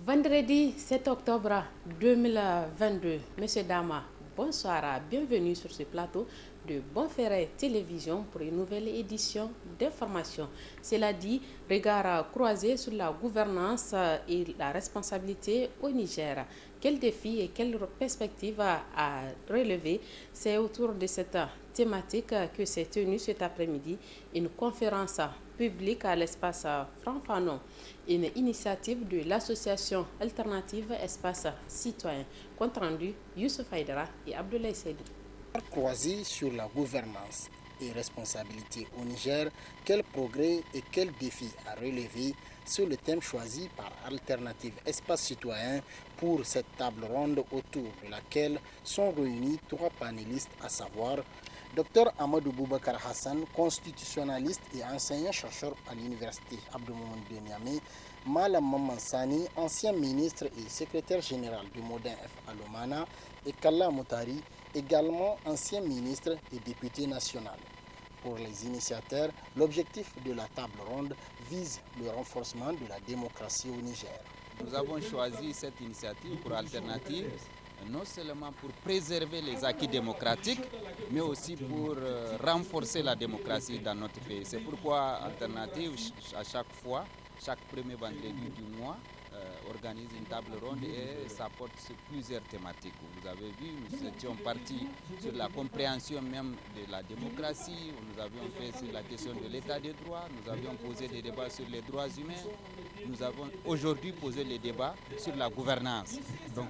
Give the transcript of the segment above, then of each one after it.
Vendredi 7 octobre 2022, Monsieur Dama, bonsoir, bienvenue sur ce plateau de Bonferré Télévision pour une nouvelle édition d'information. Cela dit, regard croisé sur la gouvernance et la responsabilité au Niger. Quels défis et quelles perspectives à relever? C'est autour de cette thématique que s'est tenue cet après-midi une conférence publique à l'espace Franfanon, une initiative de l'association alternative Espace Citoyen. Compte rendu, Youssef Haïdara et Abdoulaye Seydou. Croisé sur la gouvernance et responsabilité au Niger, quels progrès et quels défis à relever sur le thème choisi par Alternative Espace Citoyen pour cette table ronde autour de laquelle sont réunis trois panélistes, à savoir Dr Amadou Boubacar Hassan, constitutionnaliste et enseignant-chercheur à l'université Abdoumouni de Niamey, Malam Mamansani, ancien ministre et secrétaire général du Modin F. Alomana, et Kalla Moutari, également ancien ministre et député national. Pour les initiateurs, l'objectif de la table ronde vise le renforcement de la démocratie au Niger. Nous avons choisi cette initiative pour Alternative, non seulement pour préserver les acquis démocratiques, mais aussi pour renforcer la démocratie dans notre pays. C'est pourquoi Alternative, à chaque fois, chaque premier vendredi du mois, organise une table ronde et ça porte sur plusieurs thématiques. Vous avez vu, nous étions partis sur la compréhension même de la démocratie, nous avions fait sur la question de l'état des droits, nous avions posé des débats sur les droits humains, nous avons aujourd'hui posé les débats sur la gouvernance. Donc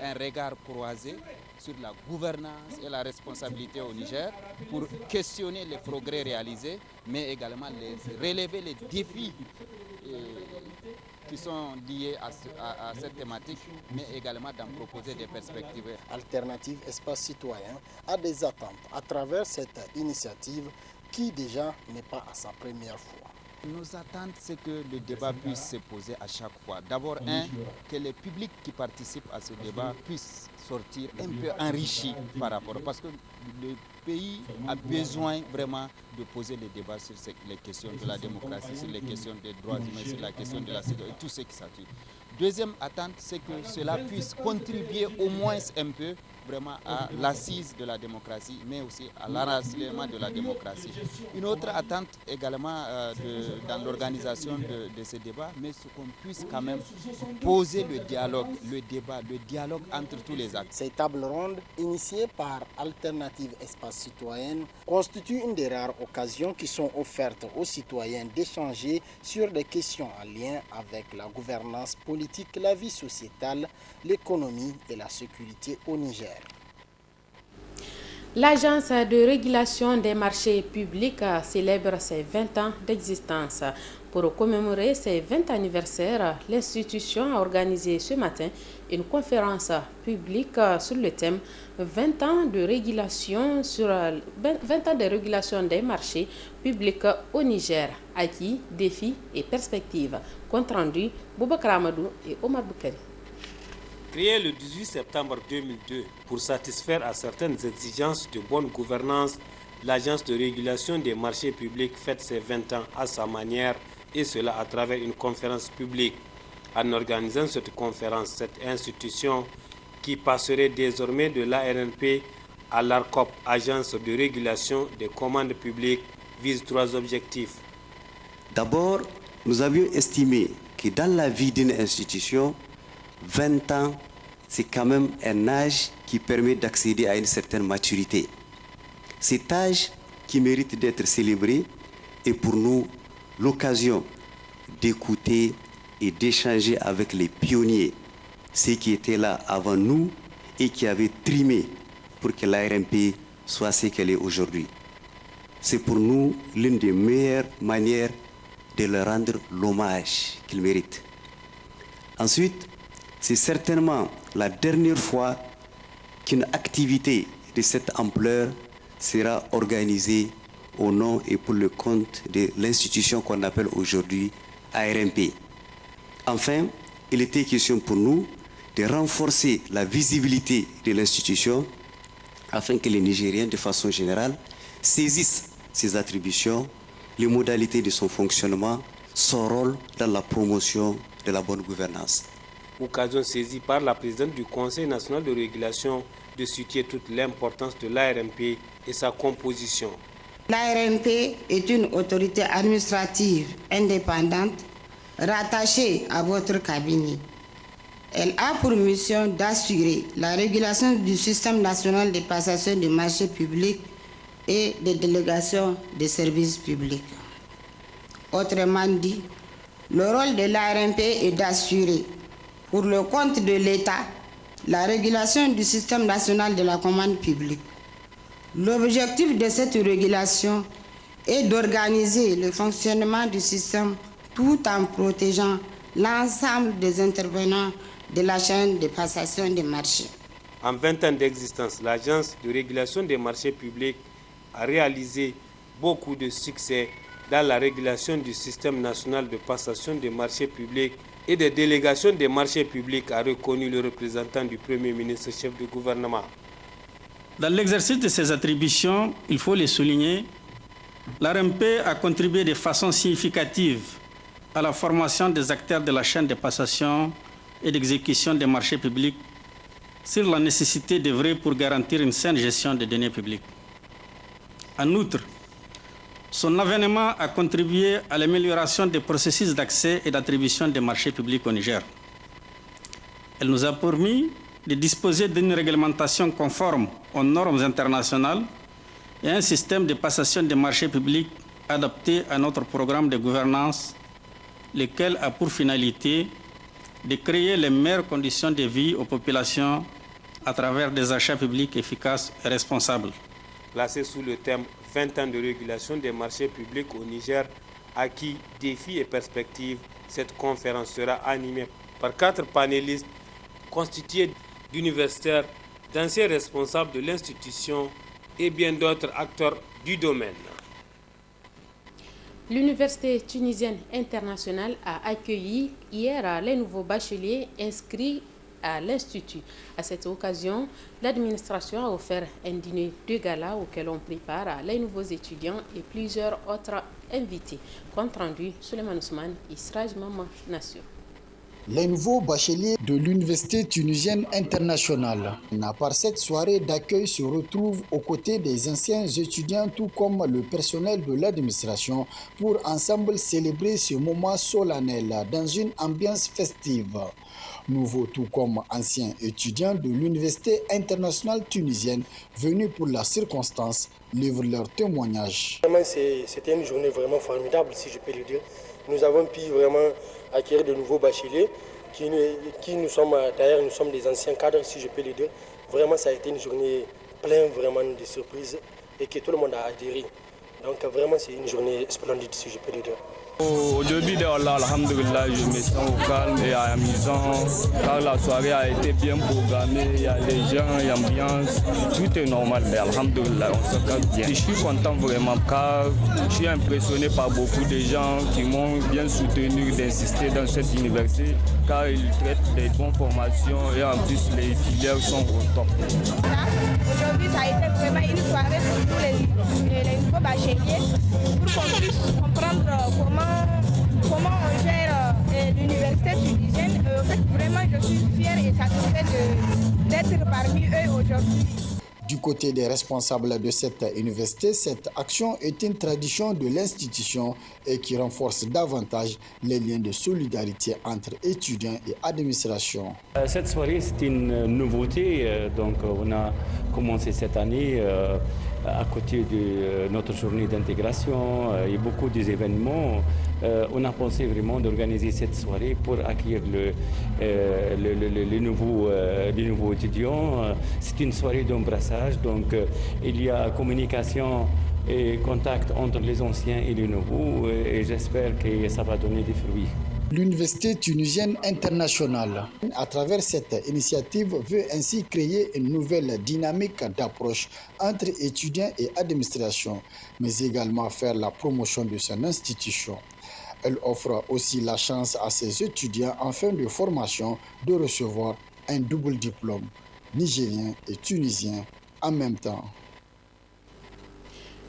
un regard croisé sur la gouvernance et la responsabilité au Niger pour questionner les progrès réalisés, mais également relever les défis qui sont liés à cette thématique, mais également d'en proposer des perspectives. Alternative Espace Citoyen a des attentes à travers cette initiative qui déjà n'est pas à sa première fois. Nos attentes, c'est que le débat puisse se poser à chaque fois. D'abord, que les publics qui participent à ce débat puissent sortir un peu enrichis par rapport, parce que le pays a besoin vraiment de poser les débats sur les questions de la démocratie, sur les questions des droits humains, sur la question de la sécurité, tout ce qui s'attire. Deuxième attente, c'est que cela puisse contribuer au moins un peu vraiment à l'assise de la démocratie, mais aussi à l'enracinement de la démocratie. Une autre attente également dans l'organisation de ces débats, mais ce qu'on puisse quand même poser le dialogue, le dialogue entre tous les acteurs. Ces tables rondes, initiées par Alternative Espace Citoyen, constituent une des rares occasions qui sont offertes aux citoyens d'échanger sur des questions en lien avec la gouvernance politique, la vie sociétale, l'économie et la sécurité au Niger. L'Agence de régulation des marchés publics célèbre ses 20 ans d'existence. Pour commémorer ses 20 anniversaires, l'institution a organisé ce matin une conférence publique sur le thème 20 ans de régulation des marchés publics au Niger, acquis, défis et perspectives. Compte rendu, Boubacar Amadou et Omar Boukari. Créée le 18 septembre 2002 pour satisfaire à certaines exigences de bonne gouvernance, l'Agence de régulation des marchés publics fête ses 20 ans à sa manière, et cela à travers une conférence publique. En organisant cette conférence, cette institution qui passerait désormais de l'ARNP à l'ARCOP, Agence de régulation des commandes publiques, vise trois objectifs. D'abord, nous avions estimé que dans la vie d'une institution, 20 ans, c'est quand même un âge qui permet d'accéder à une certaine maturité. Cet âge qui mérite d'être célébré est pour nous l'occasion d'écouter et d'échanger avec les pionniers, ceux qui étaient là avant nous et qui avaient trimé pour que l'ARMP soit ce qu'elle est aujourd'hui. C'est pour nous l'une des meilleures manières de leur rendre l'hommage qu'ils méritent. Ensuite, c'est certainement la dernière fois qu'une activité de cette ampleur sera organisée au nom et pour le compte de l'institution qu'on appelle aujourd'hui ARMP. Enfin, il était question pour nous de renforcer la visibilité de l'institution afin que les Nigériens, de façon générale, saisissent ses attributions, les modalités de son fonctionnement, son rôle dans la promotion de la bonne gouvernance. Occasion saisie par la présidente du Conseil national de régulation de situer toute l'importance de l'ARMP et sa composition. L'ARMP est une autorité administrative indépendante rattachée à votre cabinet. Elle a pour mission d'assurer la régulation du système national de passation des marchés publics et des délégations des services publics. Autrement dit, le rôle de l'ARMP est d'assurer, pour le compte de l'État, la régulation du système national de la commande publique. L'objectif de cette régulation est d'organiser le fonctionnement du système tout en protégeant l'ensemble des intervenants de la chaîne de passation des marchés. En 20 ans d'existence, l'Agence de régulation des marchés publics a réalisé beaucoup de succès dans la régulation du système national de passation des marchés publics et des délégations des marchés publics, a reconnu le représentant du Premier ministre, chef du gouvernement. Dans l'exercice de ses attributions, il faut les souligner, l'ARMP a contribué de façon significative à la formation des acteurs de la chaîne de passation et d'exécution des marchés publics sur la nécessité d'œuvrer pour garantir une saine gestion des deniers publics. En outre, son avènement a contribué à l'amélioration des processus d'accès et d'attribution des marchés publics au Niger. Elle nous a permis de disposer d'une réglementation conforme aux normes internationales et un système de passation des marchés publics adapté à notre programme de gouvernance, lequel a pour finalité de créer les meilleures conditions de vie aux populations à travers des achats publics efficaces et responsables. Placé sous le thème 20 ans de régulation des marchés publics au Niger, acquis, défis et perspectives, cette conférence sera animée par 4 panélistes constitués d'universitaires, d'anciens responsables de l'institution et bien d'autres acteurs du domaine. L'Université tunisienne internationale a accueilli hier les nouveaux bacheliers inscrits à l'Institut. À cette occasion, l'administration a offert un dîner de gala auquel ont pris part les nouveaux étudiants et plusieurs autres invités. Compte rendu, Suleiman Ousmane et Sraj Maman Nassio. Les nouveaux bacheliers de l'Université tunisienne internationale, par cette soirée d'accueil, se retrouvent aux côtés des anciens étudiants, tout comme le personnel de l'administration, pour ensemble célébrer ce moment solennel dans une ambiance festive. Nouveaux tout comme anciens étudiants de l'Université internationale tunisienne, venus pour la circonstance, livrent leur témoignage. C'était une journée vraiment formidable, si je peux le dire. Nous avons pu vraiment acquérir de nouveaux bacheliers qui nous sommes, d'ailleurs nous sommes des anciens cadres, si je peux le dire. Vraiment, ça a été une journée pleine vraiment de surprises et que tout le monde a adhéré. Donc vraiment, c'est une journée splendide, si je peux le dire. Au début de Allah, alhamdulillah, je me sens au calme et amusant car la soirée a été bien programmée, il y a des gens, il y a l'ambiance, tout est normal, mais alhamdulillah, on se calme bien. Je suis content vraiment car je suis impressionné par beaucoup de gens qui m'ont bien soutenu d'insister dans cette université car ils traitent des bonnes formations et en plus les filières sont au top. Aujourd'hui, ça a été vraiment une soirée pour tous les nouveaux bacheliers pour qu'on puisse comprendre comment on gère l'université tunisienne. En fait, vraiment, je suis fière et satisfaite d'être parmi eux aujourd'hui. Du côté des responsables de cette université, cette action est une tradition de l'institution et qui renforce davantage les liens de solidarité entre étudiants et administration. Cette soirée, c'est une nouveauté. Donc, on a commencé cette année à côté de notre journée d'intégration et beaucoup d'événements. On a pensé vraiment d'organiser cette soirée pour accueillir les nouveaux étudiants. C'est une soirée d'embrassage, donc il y a communication et contact entre les anciens et les nouveaux et j'espère que ça va donner des fruits. L'Université tunisienne internationale, à travers cette initiative, veut ainsi créer une nouvelle dynamique d'approche entre étudiants et administration, mais également faire la promotion de son institution. Elle offre aussi la chance à ses étudiants en fin de formation de recevoir un double diplôme, nigérien et tunisien en même temps.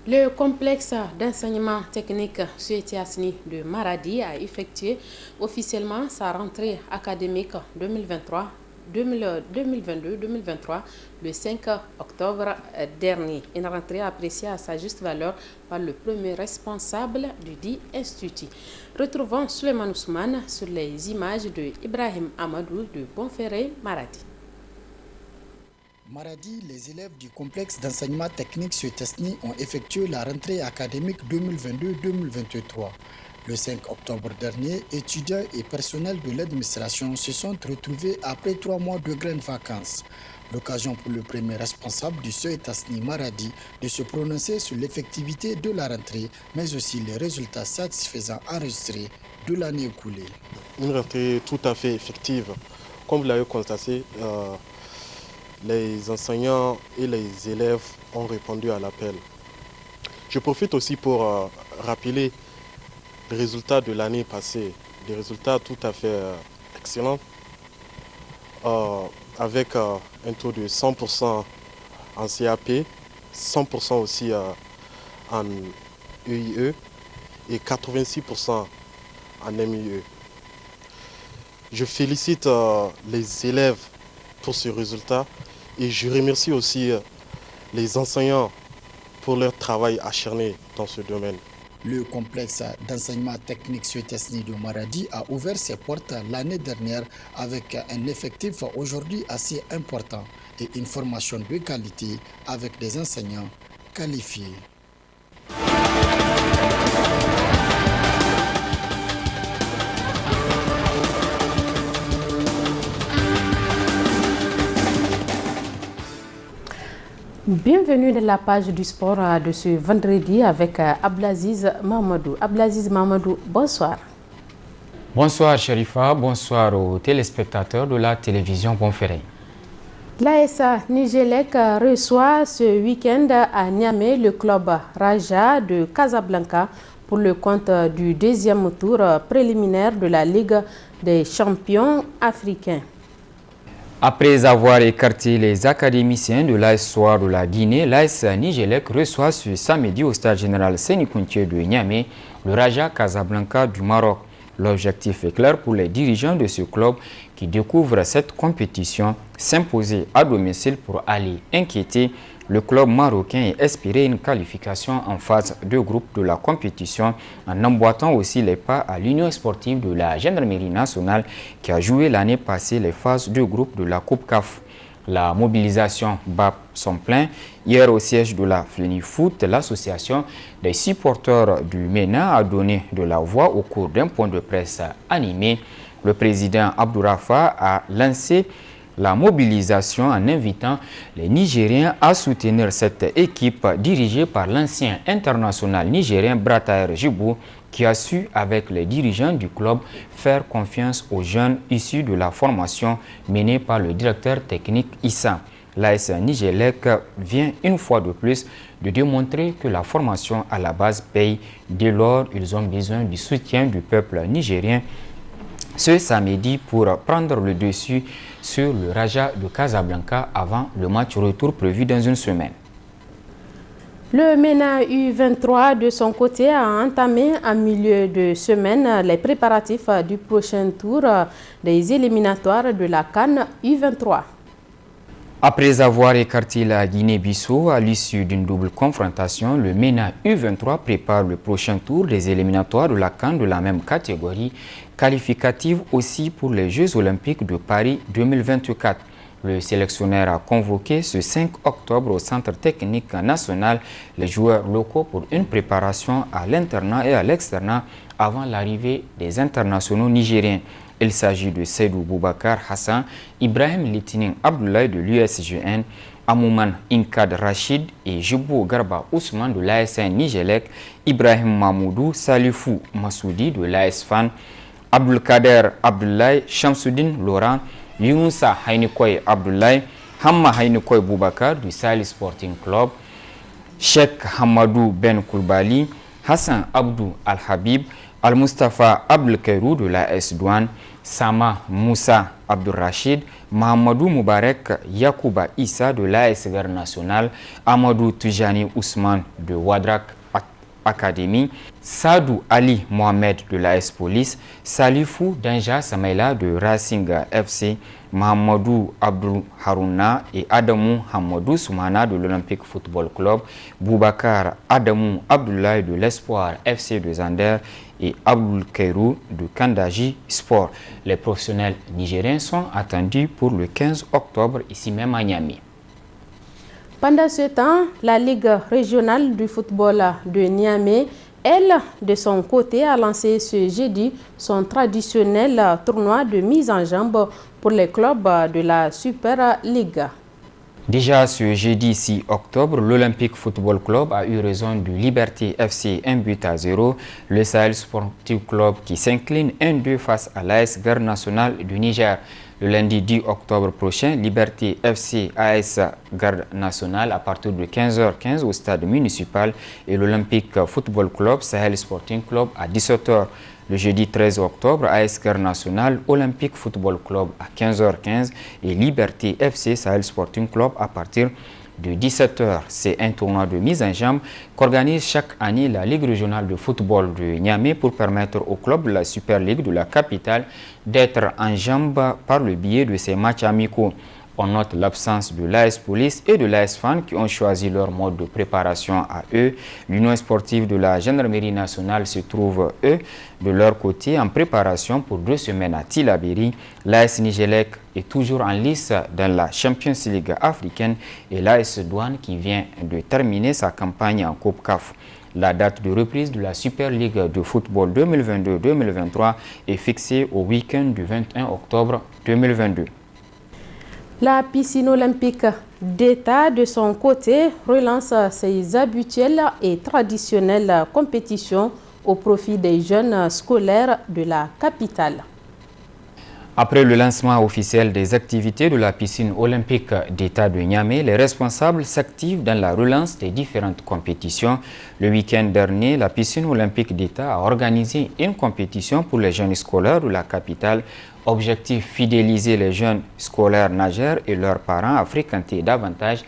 Le complexe d'enseignement technique Suetiasni de Maradi a effectué officiellement sa rentrée académique 2022-2023 le 5 octobre dernier. Une rentrée appréciée à sa juste valeur par le premier responsable du dit institut. Retrouvons Suleiman Ousmane sur les images de Ibrahim Amadou de Bonferré, Maradi. Maradi, les élèves du complexe d'enseignement technique Suetiasni ont effectué la rentrée académique 2022-2023. Le 5 octobre dernier, étudiants et personnels de l'administration se sont retrouvés après 3 mois de grandes vacances. L'occasion pour le premier responsable du Suetiasni Maradi de se prononcer sur l'effectivité de la rentrée, mais aussi les résultats satisfaisants enregistrés de l'année écoulée. Une rentrée tout à fait effective. Comme vous l'avez constaté, les enseignants et les élèves ont répondu à l'appel. Je profite aussi pour rappeler les résultats de l'année passée, des résultats tout à fait excellents, avec un taux de 100% en CAP, 100% aussi en EIE et 86% en MIE. Je félicite les élèves pour ce résultat et je remercie aussi les enseignants pour leur travail acharné dans ce domaine. Le complexe d'enseignement technique Suetiasni de Maradi a ouvert ses portes l'année dernière avec un effectif aujourd'hui assez important et une formation de qualité avec des enseignants qualifiés. Bienvenue dans la page du sport de ce vendredi avec Abdelaziz Mamadou. Abdelaziz Mamadou, bonsoir. Bonsoir Sherifa, bonsoir aux téléspectateurs de la télévision Bonferré. L'AS Nigelec reçoit ce week-end à Niamey le club Raja de Casablanca pour le compte du deuxième tour préliminaire de la Ligue des champions africains. Après avoir écarté les académiciens de l'AS Soir de la Guinée, l'AS Nigelec reçoit ce samedi au stade général Séni Kountché de Niamey le Raja Casablanca du Maroc. L'objectif est clair pour les dirigeants de ce club qui découvrent cette compétition, s'imposer à domicile pour aller inquiéter le club marocain et espérer une qualification en phase de groupe de la compétition en emboîtant aussi les pas à l'Union sportive de la Gendarmerie nationale qui a joué l'année passée les phases de groupe de la Coupe CAF. La mobilisation bat son plein. Hier au siège de la FLENIFOOT, l'association des supporters du MENA a donné de la voix au cours d'un point de presse animé. Le président Abdourafa a lancé la mobilisation en invitant les Nigériens à soutenir cette équipe dirigée par l'ancien international nigérien Brataher Djibou qui a su, avec les dirigeants du club, faire confiance aux jeunes issus de la formation menée par le directeur technique Issa. L'AS Nigelec vient une fois de plus de démontrer que la formation à la base paye. Dès lors, ils ont besoin du soutien du peuple nigérien ce samedi pour prendre le dessus sur le Raja de Casablanca avant le match retour prévu dans une semaine. Le MENA U23 de son côté a entamé en milieu de semaine les préparatifs du prochain tour des éliminatoires de la CAN U23. Après avoir écarté la Guinée-Bissau à l'issue d'une double confrontation, le MENA U23 prépare le prochain tour des éliminatoires de la CAN de la même catégorie, qualificative aussi pour les Jeux Olympiques de Paris 2024. Le sélectionneur a convoqué ce 5 octobre au Centre technique national les joueurs locaux pour une préparation à l'internat et à l'externat avant l'arrivée des internationaux nigériens. Il s'agit de Seydou Boubacar Hassan, Ibrahim Litinin Abdoulaye de l'USGN, Amouman Inkad Rachid et Djibou Garba Ousmane de l'ASN Nigelec, Ibrahim Mamoudou Salifou Massoudi de l'AS Fan, Abdulkader Abdoulaye, Shamsuddin Laurent, Younoussa Hainikoy Abdoulaye, Hamma Hainikoy Boubacar du Sali Sporting Club, Cheikh Hamadou Ben Koulibaly, Hassan Abdou Al-Habib, Al-Mustafa Abdelkairou de l'AS Douane, Sama Moussa Abdurrachid, Mahamadou Moubarek Yakouba Issa de l'AS Garde Nationale, Amadou Tijani Ousmane de Wadrak Academy, Sadou Ali Mohamed de l'AS Police, Salifou Danja Samaila de Racing FC, Mahamadou Abdou Harouna et Adamou Hamadou Soumana de l'Olympique Football Club, Boubacar Adamou Abdoulaye de l'Espoir FC de Zander et Abdoul Kairou de Kandaji Sport. Les professionnels nigériens sont attendus pour le 15 octobre ici même à Niamey. Pendant ce temps, la Ligue régionale du football de Niamey, elle, de son côté, a lancé ce jeudi son traditionnel tournoi de mise en jambe pour les clubs de la Super League. Déjà ce jeudi 6 octobre, l'Olympique Football Club a eu raison du Liberté FC 1-0, le Sahel Sportif Club qui s'incline 1-2 face à l'AS Garde Nationale du Niger. Le lundi 10 octobre prochain, Liberté FC AS Garde Nationale à partir de 15h15 au stade municipal et l'Olympique Football Club Sahel Sporting Club à 17h. Le jeudi 13 octobre, AS Garde Nationale, Olympique Football Club à 15h15 et Liberté FC Sahel Sporting Club à partir de 17h. C'est un tournoi de mise en jambe qu'organise chaque année la Ligue régionale de football de Niamey pour permettre au club de la Super League de la capitale d'être en jambe par le biais de ces matchs amicaux. On note l'absence de l'AS Police et de l'AS Fan qui ont choisi leur mode de préparation à eux. L'Union sportive de la Gendarmerie nationale se trouve, eux, de leur côté en préparation pour 2 semaines à Tillabéri. L'AS Nigelec est toujours en lice dans la Champions League africaine et l'AS Douane qui vient de terminer sa campagne en Coupe CAF. La date de reprise de la Super League de football 2022-2023 est fixée au week-end du 21 octobre 2022. La piscine olympique d'État, de son côté, relance ses habituelles et traditionnelles compétitions au profit des jeunes scolaires de la capitale. Après le lancement officiel des activités de la piscine olympique d'État de Niamey, les responsables s'activent dans la relance des différentes compétitions. Le week-end dernier, la piscine olympique d'État a organisé une compétition pour les jeunes scolaires de la capitale. Objectif, fidéliser les jeunes scolaires nageurs et leurs parents à fréquenter davantage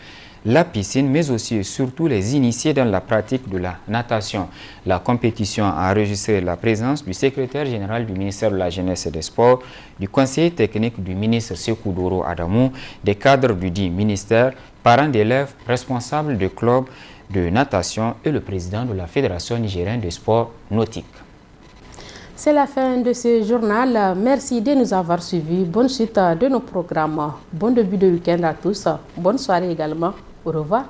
la piscine, mais aussi et surtout les initier dans la pratique de la natation. La compétition a enregistré la présence du secrétaire général du ministère de la Jeunesse et des Sports, du conseiller technique du ministre Sékou Doro Adamou, des cadres du dit ministère, parents d'élèves, responsables de clubs de natation et le président de la Fédération nigérienne des sports nautiques. C'est la fin de ce journal. Merci de nous avoir suivis. Bonne suite de nos programmes. Bon début de week-end à tous. Bonne soirée également. Au revoir.